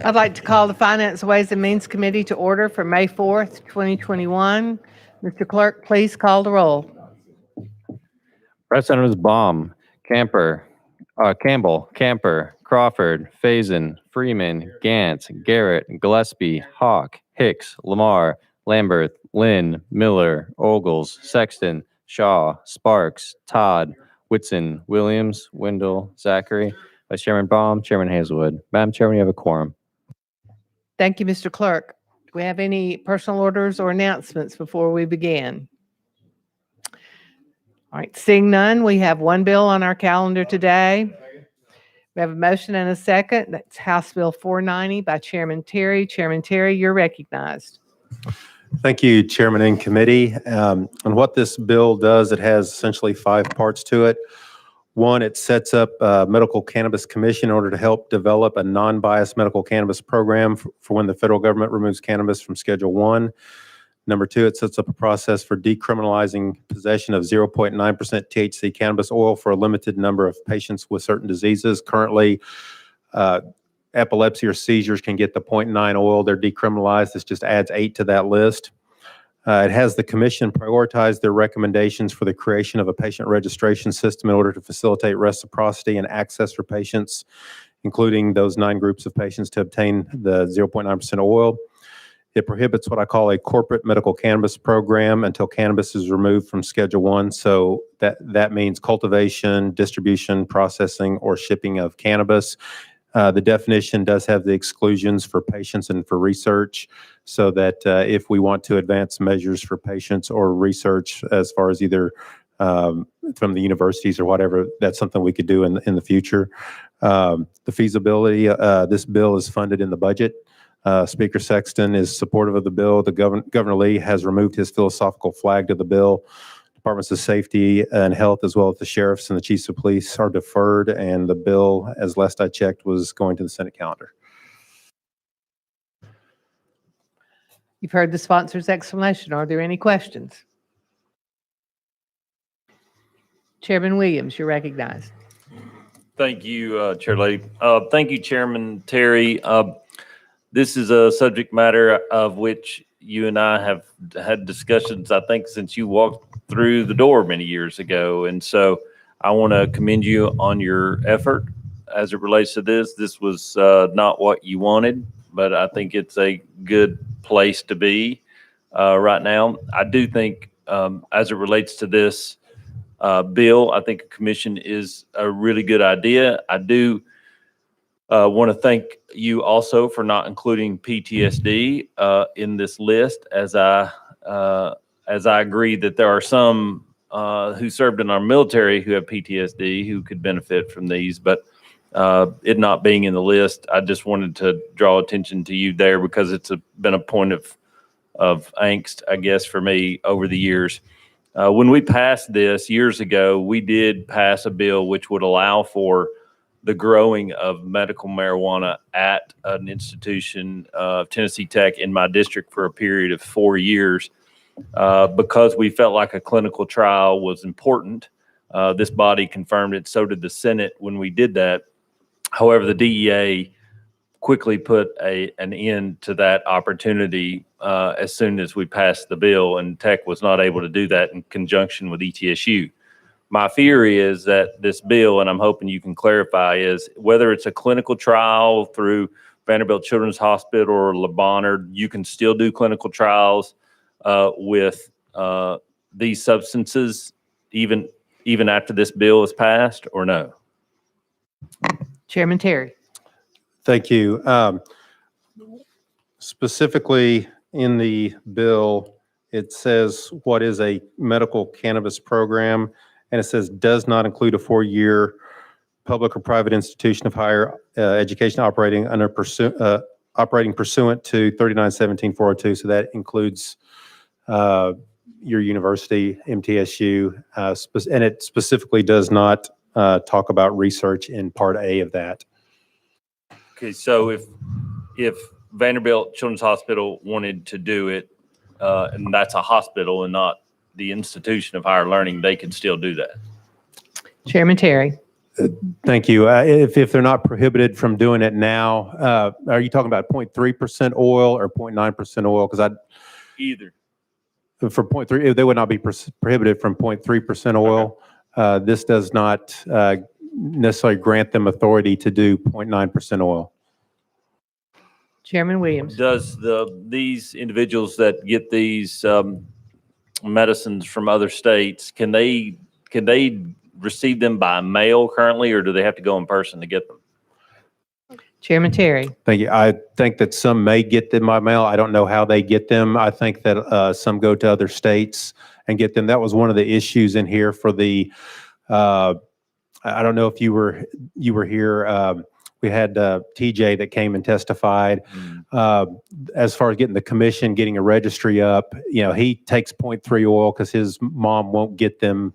I'd like to call the Finance, Ways and Means Committee to order for May 4th, 2021. Mr. Clerk, please call the roll. Representatives Baum, Campbell, Camper, Crawford, Faison, Freeman, Gantz, Garrett, Gillespie, Hawk, Hicks, Lamar, Lambert, Lynn, Miller, Ogles, Sexton, Shaw, Sparks, Todd, Whitson, Williams, Wendell, Zachary, Vice Chairman Baum, Chairman Hazelwood. Madam Chairman, you have a quorum. Thank you, Mr. Clerk. Do we have any personal orders or announcements before we begin? All right, seeing none, we have one bill on our calendar today. We have a motion and a second. That's House Bill 490 by Chairman Terry. Chairman Terry, you're recognized. Thank you, Chairman and Committee. And what this bill does, it has essentially 5 parts to it. One, it sets up a Medical Cannabis Commission in order to help develop a non-biased medical cannabis program for when the federal government removes cannabis from Schedule 1. Number 2, it sets up a process for decriminalizing possession of 0.9% THC cannabis oil for a limited number of patients with certain diseases. Currently, epilepsy or seizures can get the 0.9 oil. They're decriminalized. This just adds 8 to that list. It has the commission prioritize their recommendations for the creation of a patient registration system in order to facilitate reciprocity and access for patients, including those 9 groups of patients to obtain the 0.9% oil. It prohibits what I call a corporate medical cannabis program until cannabis is removed from Schedule 1. So that means cultivation, distribution, processing, or shipping of cannabis. The definition does have the exclusions for patients and for research, so that if we want to advance measures for patients or research as far as either from the universities or whatever, that's something we could do in the future. The feasibility, this bill is funded in the budget. Speaker Sexton is supportive of the bill. Governor Lee has removed his philosophical flag to the bill. Departments of Safety and Health, as well as the sheriffs and the chiefs of police, are deferred, and the bill, as last I checked, was going to the Senate calendar. You've heard the sponsor's explanation. Are there any questions? Chairman Williams, you're recognized. Thank you, Chair Lady. Thank you, Chairman Terry. This is a subject matter of which you and I have had discussions, I think, since you walked through the door many years ago. And so I want to commend you on your effort as it relates to this. This was not what you wanted, but I think it's a good place to be right now. I do think as it relates to this bill, I think a commission is a really good idea. I do want to thank you also for not including PTSD in this list, as I agree that there are some who served in our military who have PTSD who could benefit from these, but it not being in the list, I just wanted to draw attention to you there because it's been a point of angst, I guess, for me over the years. When we passed this years ago, we did pass a bill which would allow for the growing of medical marijuana at an institution of Tennessee Tech in my district for a period of 4 years because we felt like a clinical trial was important. This body confirmed it, so did the Senate when we did that. However, the DEA quickly put an end to that opportunity as soon as we passed the bill, and Tech was not able to do that in conjunction with ETSU. My fear is that this bill, and I'm hoping you can clarify, is whether it's a clinical trial through Vanderbilt Children's Hospital or Le Bonheur, you can still do clinical trials with these substances even after this bill is passed, or no? Chairman Terry. Thank you. Specifically in the bill, it says what is a medical cannabis program, and it says does not include a 4-year public or private institution of higher education operating pursuant to 3917-402. So that includes your university, MTSU, and it specifically does not talk about research in Part A of that. Okay, so if Vanderbilt Children's Hospital wanted to do it, and that's a hospital and not the institution of higher learning, they can still do that. Chairman Terry. Thank you. If they're not prohibited from doing it now, are you talking about 0.3% oil or 0.9% oil? Because Either. for 0.3, they would not be prohibited from 0.3% oil. This does not necessarily grant them authority to do 0.9% oil. Chairman Williams. Does these individuals that get these medicines from other states, can they receive them by mail currently, or do they have to go in person to get them? Chairman Terry. Thank you. I think that some may get them by mail. I don't know how they get them. I think that some go to other states and get them. That was one of the issues in here for the, I don't know if you were here. We had TJ that came and testified. As far as getting the commission, getting a registry up, he takes 0.3 oil because his mom won't get them,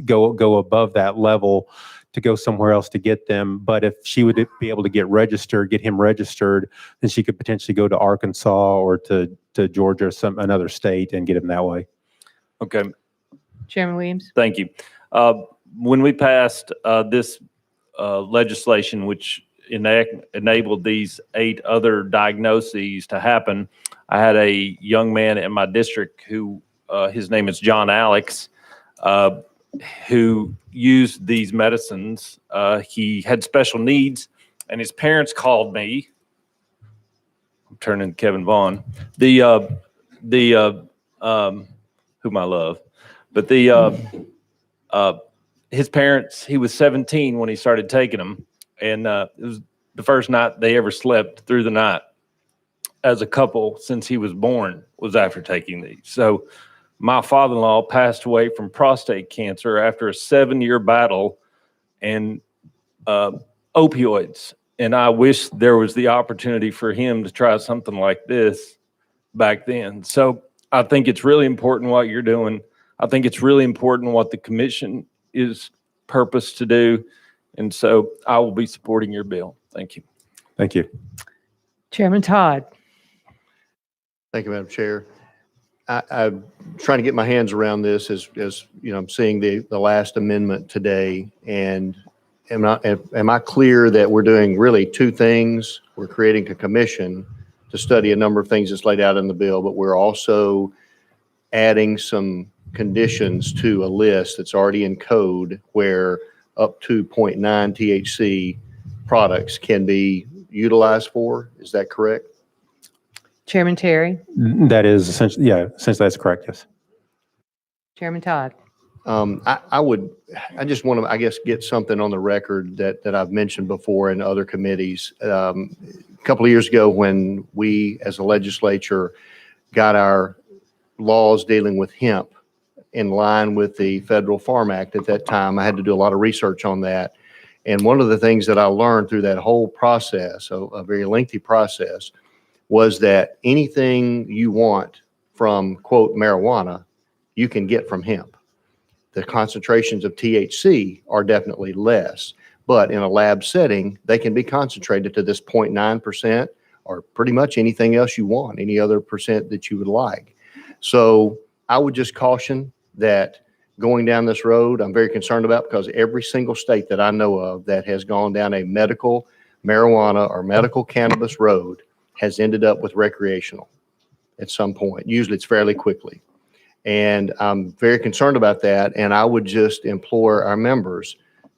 go above that level to go somewhere else to get them. But if she would be able to get him registered, then she could potentially go to Arkansas or to Georgia or another state and get him that way. Okay, Chairman Williams. thank you. When we passed this legislation, which enabled these 8 other diagnoses to happen, I had a young man in my district who, his name is John Alex, who used these medicines. He had special needs, and his parents called me. I'm turning to Kevin Vaughn, whom I love, but his parents. He was 17 when he started taking them, and it was the first night they ever slept through the night as a couple since he was born was after taking these. So my father-in-law passed away from prostate cancer after a 7-year battle and opioids. And I wish there was the opportunity for him to try something like this back then. So I think it's really important what you're doing. I think it's really important what the commission is purposed to do. And so I will be supporting your bill. Thank you. Thank you. Chairman Todd. Thank you, Madam Chair. I'm trying to get my hands around this as I'm seeing the last amendment today. And am I clear that we're doing really 2 things? We're creating a commission to study a number of things that's laid out in the bill, but we're also adding some conditions to a list that's already in code where up to 0.9 THC products can be utilized for. Is that correct? Chairman Terry. That is essentially that's correct. Yes. Chairman Todd. I just want to, I guess, get something on the record that I've mentioned before in other committees. A couple of years ago, when we as a legislature got our laws dealing with hemp in line with the Federal Farm Act at that time, I had to do a lot of research on that. And one of the things that I learned through that whole process, a very lengthy process, was that anything you want from, quote, marijuana, you can get from hemp. The concentrations of THC are definitely less, but in a lab setting, they can be concentrated to this 0.9% or pretty much anything else you want, any other percent that you would like. So I would just caution that going down this road, I'm very concerned about, because every single state that I know of that has gone down a medical marijuana or medical cannabis road has ended up with recreational at some point. Usually it's fairly quickly. And I'm very concerned about that. And I would just implore our members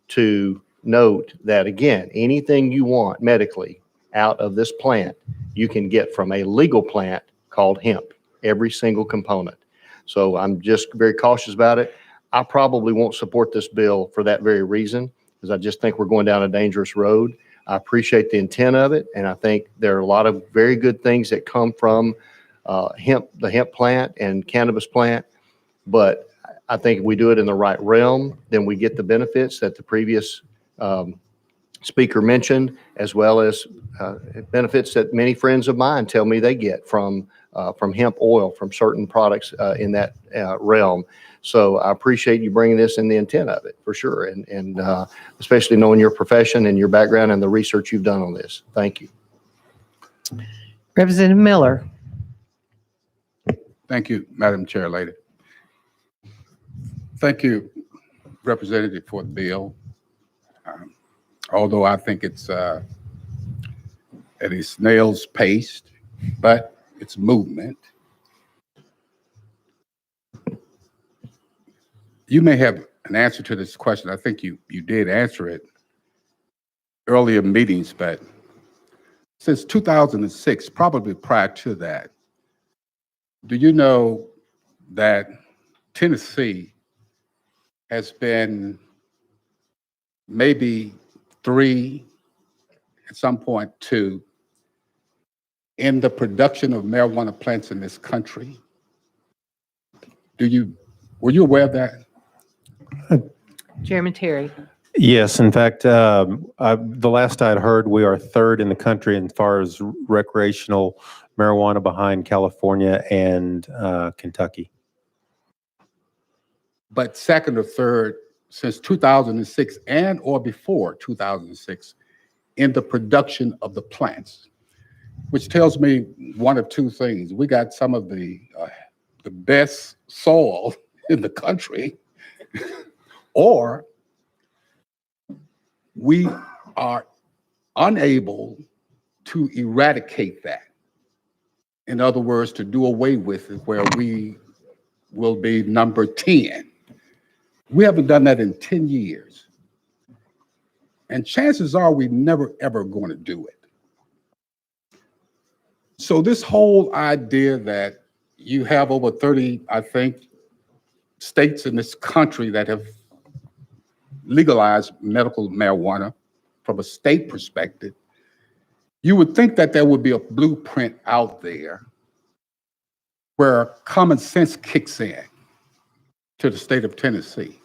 to note that, again, anything you want medically out of this plant, you can get from a legal plant called hemp, every single component. So I'm just very cautious about it. I probably won't support this bill for that very reason, because I just think we're going down a dangerous road. I appreciate the intent of it, and I think there are a lot of very good things that come from the hemp plant and cannabis plant, but I think if we do it in the right realm, then we get the benefits that the previous speaker mentioned, as well as benefits that many friends of mine tell me they get from hemp oil, from certain products in that realm. So I appreciate you bringing this and the intent of it, for sure, and especially knowing your profession and your background and the research you've done on this. Thank you. Representative Miller. Thank you, Madam Chair Lady. Thank you, Representative, for the bill. although I think it's at a snail's pace, but it's movement. You may have an answer to this question. I think you did answer it earlier meetings, but since 2006, probably prior to that, do you know that Tennessee has been maybe 3, at some point 2, in the production of marijuana plants in this country? Were you aware of that? Chairman Terry. Yes, in fact, the last I'd heard, we are 3rd in the country as far as recreational marijuana, behind California and Kentucky. But 2nd or 3rd since 2006 and or before 2006 in the production of the plants, which tells me one of 2 things. We got some of the best soil in the country, or we are unable to eradicate that. In other words, to do away with it, where we will be number 10. We haven't done that in 10 years. And chances are we never, ever going to do it. So this whole idea that you have over 30, I think, states in this country that have legalized medical marijuana from a state perspective, you would think that there would be a blueprint out there where common sense kicks in to the state of Tennessee.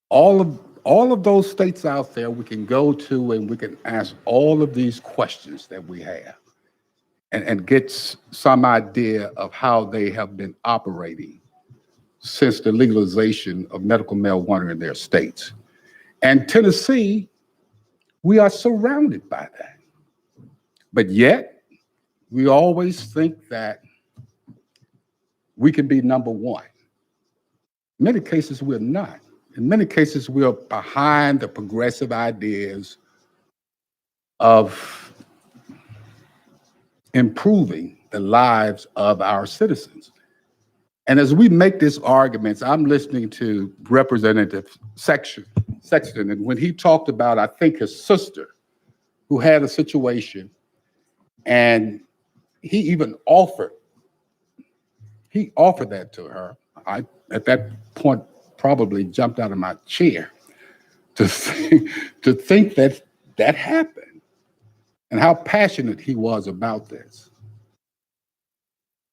All of those states out there we can go to and we can ask all of these questions that we have and get some idea of how they have been operating since the legalization of medical marijuana in their states. And Tennessee, we are surrounded by that. But yet, we always think that we can be number 1. In many cases, we're not. In many cases, we're behind the progressive ideas of improving the lives of our citizens. And as we make these arguments, I'm listening to Representative Sexton, and when he talked about, I think, his sister who had a situation, and he even offered that to her. I, at that point, probably jumped out of my chair to think that that happened and how passionate he was about this.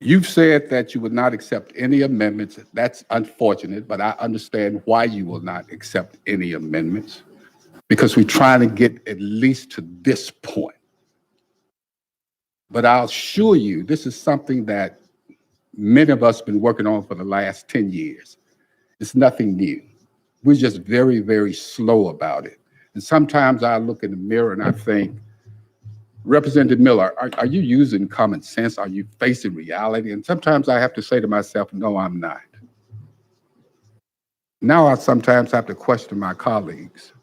You've said that you would not accept any amendments. That's unfortunate, but I understand why you will not accept any amendments, because we're trying to get at least to this point. But I'll assure you, this is something that many of us have been working on for the last 10 years. It's nothing new. We're just very, very slow about it. And sometimes I look in the mirror and I think, Representative Miller, are you using common sense? Are you facing reality? And sometimes I have to say to myself, no, I'm not. Now I sometimes have to question my colleagues.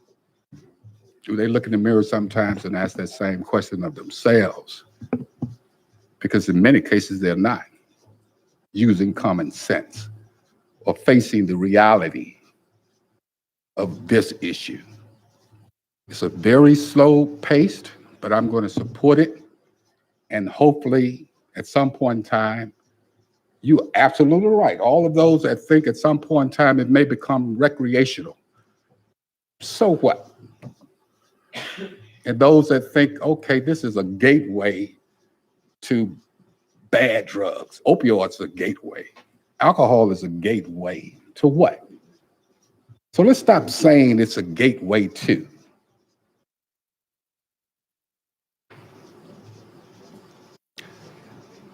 Do they look in the mirror sometimes and ask that same question of themselves? Because in many cases, they're not using common sense or facing the reality of this issue. It's a very slow paced, but I'm going to support it. And hopefully at some point in time, you're absolutely right. All of those that think at some point in time it may become recreational. So what? And those that think, okay, this is a gateway to bad drugs. Opioids are a gateway. Alcohol is a gateway to what? So let's stop saying it's a gateway to.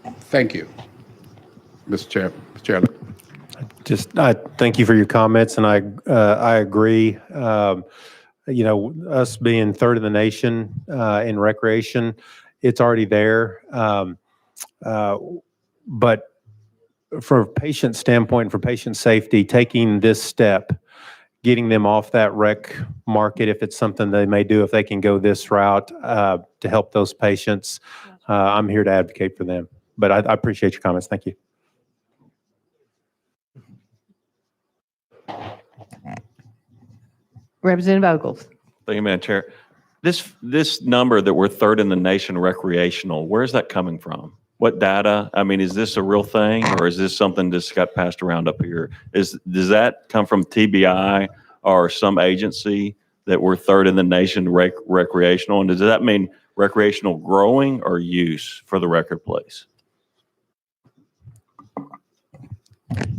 Thank you, Mr. Chairman. I thank you for your comments, and I agree. Us being 3rd in the nation in recreation, it's already there. But from a patient standpoint, for patient safety, taking this step getting them off that rec market if it's something they may do, if they can go this route to help those patients. I'm here to advocate for them. But I appreciate your comments. Thank you. Representative Ogles. Thank you, Madam Chair. This number that we're third in the nation recreational, where's that coming from? What data? I mean, is this a real thing or is this something that's got passed around up here? Does that come from TBI or some agency that we're third in the nation recreational? And does that mean recreational growing or use for the record, please?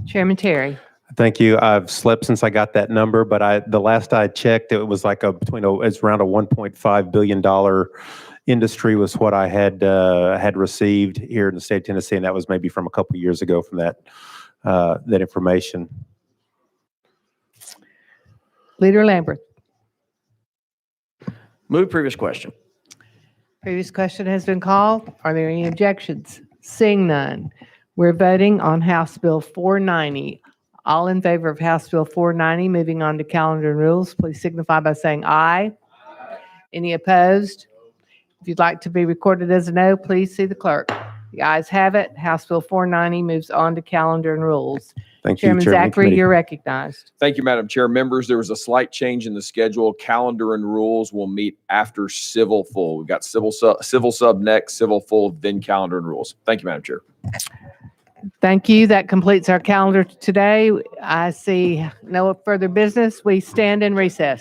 Chairman Terry. Thank you. I've slept since I got that number, but the last I checked, it was like it's around a $1.5 billion industry was what I had received here in the state of Tennessee, and that was maybe from a couple of years ago from that information. Leader Lambert. Move previous question. Previous question has been called. Are there any objections? Seeing none, we're voting on House Bill 490. All in favor of House Bill 490, moving on to calendar and rules, please signify by saying aye. Any opposed? If you'd like to be recorded as a no, please see the clerk. The ayes have it. House Bill 490 moves on to calendar and rules. Thank you, Chairman Chairman and Zachary, committee. you're recognized. Thank you, Madam Chair. Members, there was a slight change in the schedule. Calendar and rules will meet after civil full. We've got civil sub next, civil full, then calendar and rules. Thank you, Madam Chair. Thank you. That completes our calendar today. I see no further business. We stand in recess.